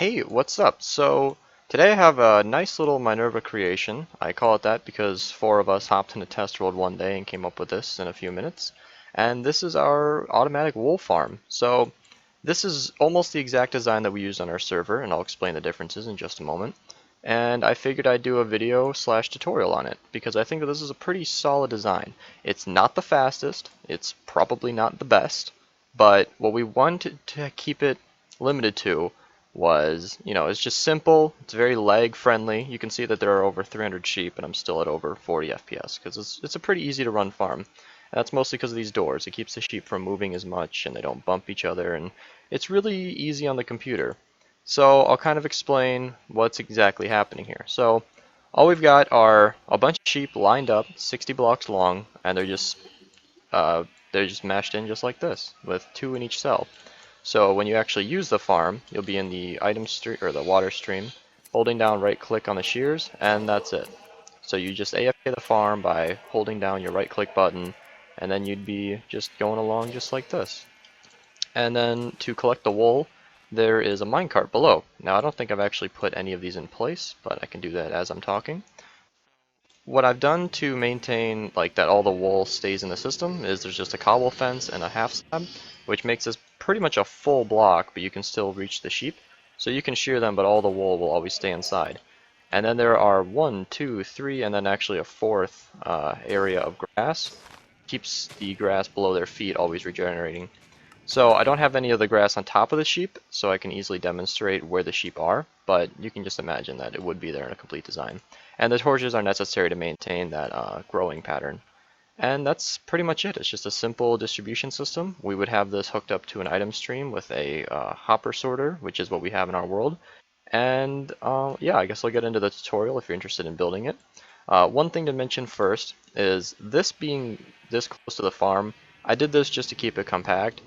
Hey, what's up? So today I have a nice little Minerva creation. I call it that because four of us hopped in a test world one day and came up with this in a few minutes. And this is our automatic wool farm. So this is almost the exact design that we use on our server, and I'll explain the differences in just a moment. And I figured I'd do a video slash tutorial on it because I think that this is a pretty solid design. It's not the fastest, it's probably not the best, but what we wanted to keep it limited to was, it's just simple, it's very lag friendly. You can see that there are over 300 sheep and I'm still at over 40 FPS because it's a pretty easy to run farm. And that's mostly because of these doors. It keeps the sheep from moving as much and they don't bump each other, and it's really easy on the computer. So I'll kind of explain what's exactly happening here. So all we've got are a bunch of sheep lined up, 60 blocks long, and they're just mashed in just like this, with two in each cell. So when you actually use the farm, you'll be in the item stream or the water stream, holding down right click on the shears, and that's it. So you just AFK the farm by holding down your right click button, and then you'd be just going along just like this. And then to collect the wool, there is a minecart below. Now I don't think I've actually put any of these in place, but I can do that as I'm talking. What I've done to maintain that all the wool stays in the system is there's just a cobble fence and a half slab, which makes this pretty much a full block, but you can still reach the sheep. So you can shear them, but all the wool will always stay inside. And then there are 1, 2, 3, and then actually a fourth area of grass. Keeps the grass below their feet always regenerating. So I don't have any of the grass on top of the sheep, so I can easily demonstrate where the sheep are, but you can just imagine that it would be there in a complete design. And the torches are necessary to maintain that growing pattern. And that's pretty much it. It's just a simple distribution system. We would have this hooked up to an item stream with a hopper sorter, which is what we have in our world. And yeah, I guess I'll get into the tutorial if you're interested in building it. One thing to mention first is this being this close to the farm, I did this just to keep it compact.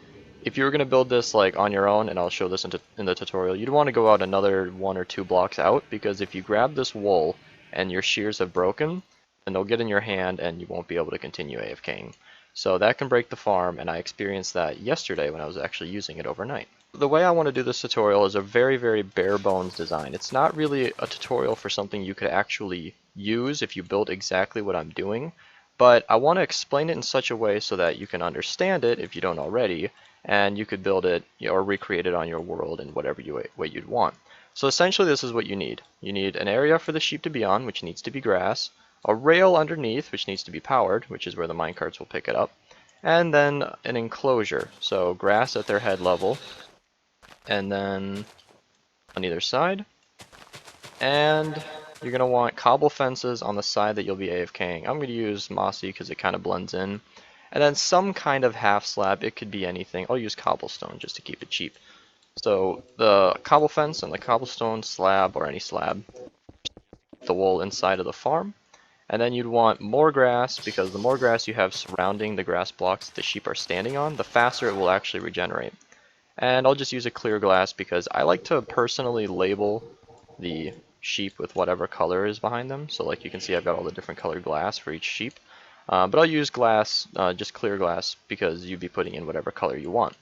If you were going to build this on your own, and I'll show this in the tutorial, you'd want to go out another 1 or 2 blocks out, because if you grab this wool and your shears have broken, then they'll get in your hand and you won't be able to continue AFKing. So that can break the farm, and I experienced that yesterday when I was actually using it overnight. The way I want to do this tutorial is a very, very bare bones design. It's not really a tutorial for something you could actually use if you built exactly what I'm doing, but I want to explain it in such a way so that you can understand it if you don't already, and you could build it or recreate it on your world in whatever way you'd want. So essentially this is what you need. You need an area for the sheep to be on, which needs to be grass, a rail underneath, which needs to be powered, which is where the minecarts will pick it up, and then an enclosure, so grass at their head level, and then on either side, and you're going to want cobble fences on the side that you'll be AFKing. I'm going to use mossy because it kind of blends in. And then some kind of half slab, it could be anything. I'll use cobblestone just to keep it cheap. So the cobble fence and the cobblestone slab, or any slab, the wool inside of the farm. And then you'd want more grass, because the more grass you have surrounding the grass blocks that the sheep are standing on, the faster it will actually regenerate. And I'll just use a clear glass because I like to personally label the sheep with whatever color is behind them. So you can see I've got all the different colored glass for each sheep. But I'll use glass, just clear glass, because you'd be putting in whatever color you want.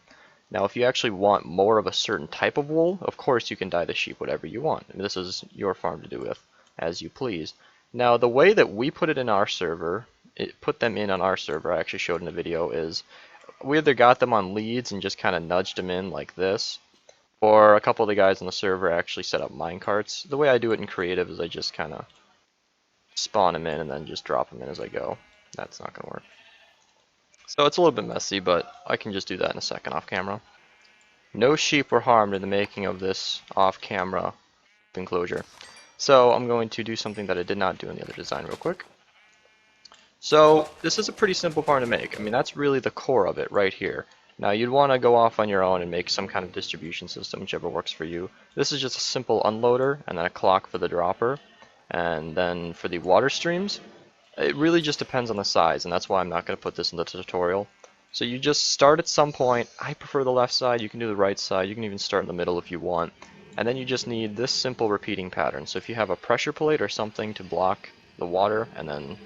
Now if you actually want more of a certain type of wool, of course you can dye the sheep whatever you want. I mean, this is your farm to do with as you please. Now the way that we put it in our server, put them in on our server, I actually showed in the video, is we either got them on leads and just kind of nudged them in like this, or a couple of the guys on the server actually set up minecarts. The way I do it in creative is I just kind of spawn them in and then just drop them in as I go. That's not going to work. So it's a little bit messy, but I can just do that in a second off camera. No sheep were harmed in the making of this off camera enclosure. So I'm going to do something that I did not do in the other design real quick. So this is a pretty simple farm to make. I mean, that's really the core of it right here. Now you'd want to go off on your own and make some kind of distribution system, whichever works for you. This is just a simple unloader and then a clock for the dropper. And then for the water streams, it really just depends on the size, and that's why I'm not going to put this in the tutorial. So you just start at some point. I prefer the left side. You can do the right side. You can even start in the middle if you want. And then you just need this simple repeating pattern. So if you have a pressure plate or something to block the water, and then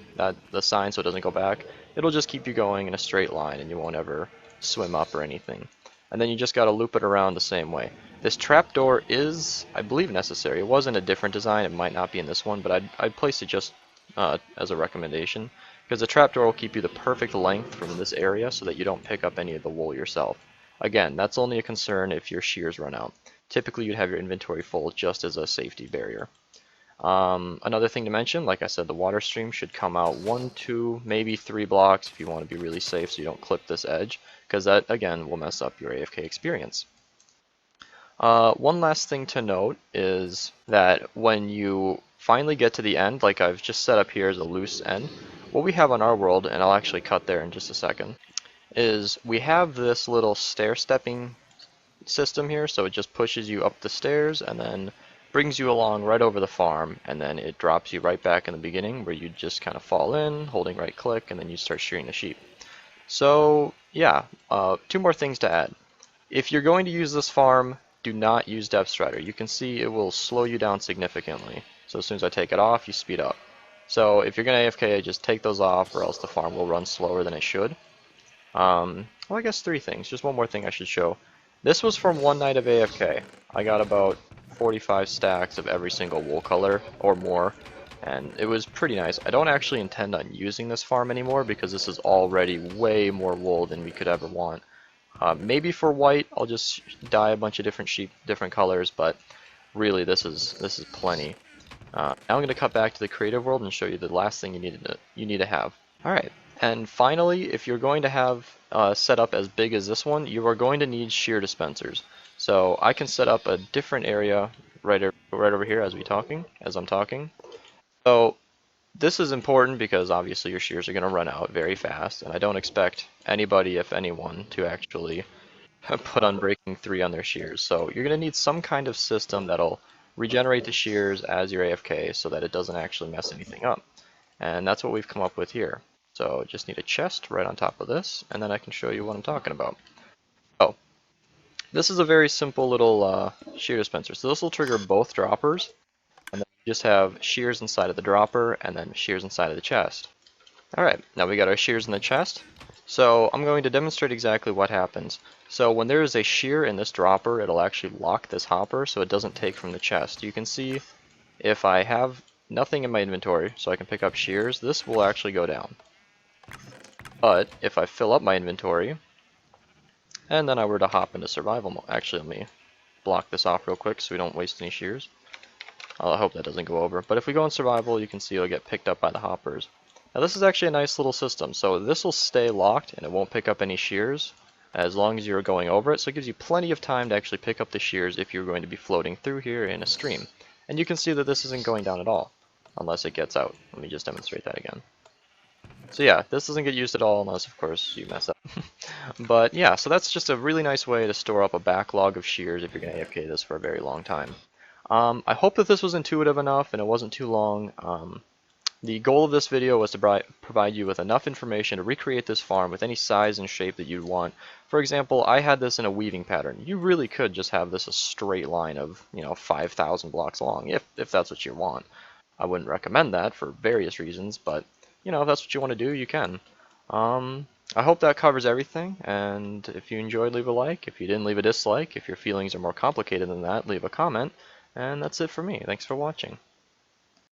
the sign so it doesn't go back, it'll just keep you going in a straight line and you won't ever swim up or anything. And then you just got to loop it around the same way. This trapdoor is, I believe, necessary. It was in a different design, it might not be in this one, but I'd place it just as a recommendation, because the trapdoor will keep you the perfect length from this area so that you don't pick up any of the wool yourself. Again, that's only a concern if your shears run out. Typically you'd have your inventory full just as a safety barrier. Another thing to mention, like I said, the water stream should come out 1, 2, maybe 3 blocks if you want to be really safe so you don't clip this edge, because that, again, will mess up your AFK experience. One last thing to note is that when you finally get to the end, like I've just set up here as a loose end, what we have on our world, and I'll actually cut there in just a second, is we have this little stair-stepping system here, so it just pushes you up the stairs and then brings you along right over the farm, and then it drops you right back in the beginning where you just kind of fall in, holding right click, and then you start shearing the sheep. So yeah, 2 more things to add. If you're going to use this farm, do not use Depth Strider. You can see it will slow you down significantly. So as soon as I take it off, you speed up. So if you're going to AFK, just take those off or else the farm will run slower than it should. Well, I guess 3 things. Just one more thing I should show. This was from one night of AFK. I got about 45 stacks of every single wool color or more, and it was pretty nice. I don't actually intend on using this farm anymore because this is already way more wool than we could ever want. Maybe for white, I'll just dye a bunch of different sheep, different colors, but really this is plenty. Now I'm going to cut back to the creative world and show you the last thing you need to have. Alright, and finally, if you're going to have set up as big as this one, you are going to need shear dispensers. So I can set up a different area right over here as I'm talking. So this is important because obviously your shears are going to run out very fast, and I don't expect anybody, if anyone, to actually put Unbreaking 3 on their shears. So you're going to need some kind of system that'll regenerate the shears as you're AFK so that it doesn't actually mess anything up. And that's what we've come up with here. So just need a chest right on top of this, and then I can show you what I'm talking about. Oh, this is a very simple little shear dispenser. So this will trigger both droppers, and then you just have shears inside of the dropper and then shears inside of the chest. Alright, now we got our shears in the chest. So I'm going to demonstrate exactly what happens. So when there is a shear in this dropper, it'll actually lock this hopper so it doesn't take from the chest. You can see if I have nothing in my inventory so I can pick up shears, this will actually go down. But if I fill up my inventory, and then I were to hop into survival mode, actually let me block this off real quick so we don't waste any shears. I hope that doesn't go over. But if we go in survival, you can see it'll get picked up by the hoppers. Now this is actually a nice little system. So this will stay locked and it won't pick up any shears as long as you're going over it. So it gives you plenty of time to actually pick up the shears if you're going to be floating through here in a stream. And you can see that this isn't going down at all unless it gets out. Let me just demonstrate that again. So yeah, this doesn't get used at all unless of course you mess up. But yeah, so that's just a really nice way to store up a backlog of shears if you're going to AFK this for a very long time. I hope that this was intuitive enough and it wasn't too long. The goal of this video was to provide you with enough information to recreate this farm with any size and shape that you'd want. For example, I had this in a weaving pattern. You really could just have this a straight line of, 5,000 blocks long, if that's what you want. I wouldn't recommend that for various reasons, but, if that's what you want to do, you can. I hope that covers everything, and if you enjoyed, leave a like. If you didn't, leave a dislike. If your feelings are more complicated than that, leave a comment. And that's it for me. Thanks for watching.